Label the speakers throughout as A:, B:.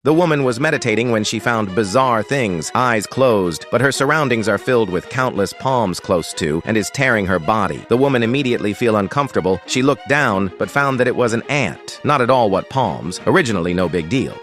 A: The woman was meditating when she found bizarre things, eyes closed, but her surroundings are filled with countless palms close to and is tearing her body. The woman immediately feel uncomfortable. She looked down, but found that it was an ant. Not at all what palms, originally no big deal.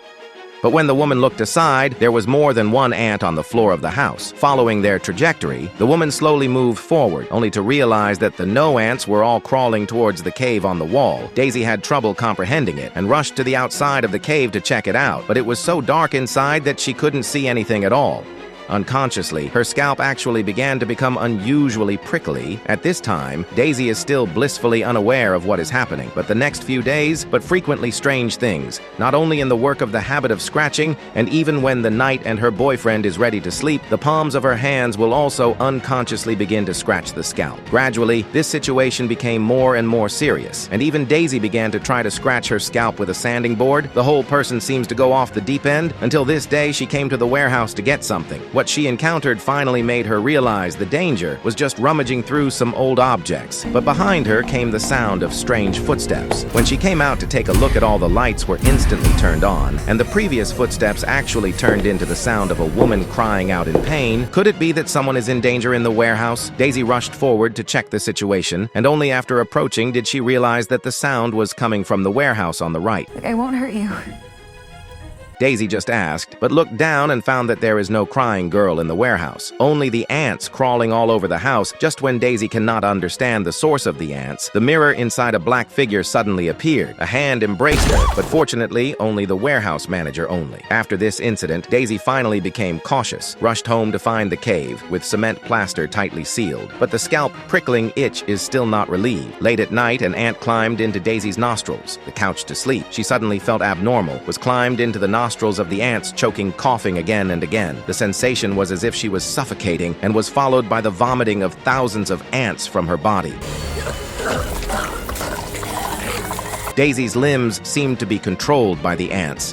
A: But when the woman looked aside, there was more than one ant on the floor of the house. Following their trajectory, the woman slowly moved forward, only to realize that the no ants were all crawling towards the cave on the wall. Daisy had trouble comprehending it and rushed to the outside of the cave to check it out, but it was so dark inside that she couldn't see anything at all. Unconsciously, her scalp actually began to become unusually prickly. At this time, Daisy is still blissfully unaware of what is happening, but the next few days, but frequently strange things, not only in the work of the habit of scratching, and even when the night and her boyfriend is ready to sleep, the palms of her hands will also unconsciously begin to scratch the scalp. Gradually, this situation became more and more serious, and even Daisy began to try to scratch her scalp with a sanding board. The whole person seems to go off the deep end, until this day she came to the warehouse to get something. What she encountered finally made her realize the danger was just rummaging through some old objects. But behind her came the sound of strange footsteps. When she came out to take a look at all the lights were instantly turned on, and the previous footsteps actually turned into the sound of a woman crying out in pain. Could it be that someone is in danger in the warehouse? Daisy rushed forward to check the situation, and only after approaching did she realize that the sound was coming from the warehouse on the right.
B: I won't hurt you.
A: Daisy just asked, but looked down and found that there is no crying girl in the warehouse. Only the ants crawling all over the house. Just when Daisy cannot understand the source of the ants, the mirror inside a black figure suddenly appeared. A hand embraced her, but fortunately, only the warehouse manager only. After this incident, Daisy finally became cautious, rushed home to find the cave, with cement plaster tightly sealed. But the scalp prickling itch is still not relieved. Late at night, an ant climbed into Daisy's nostrils, the couch to sleep. She suddenly felt abnormal, was climbed into the nostrils of the ants, choking, coughing again and again. The sensation was as if she was suffocating and was followed by the vomiting of thousands of ants from her body. Daisy's limbs seemed to be controlled by the ants.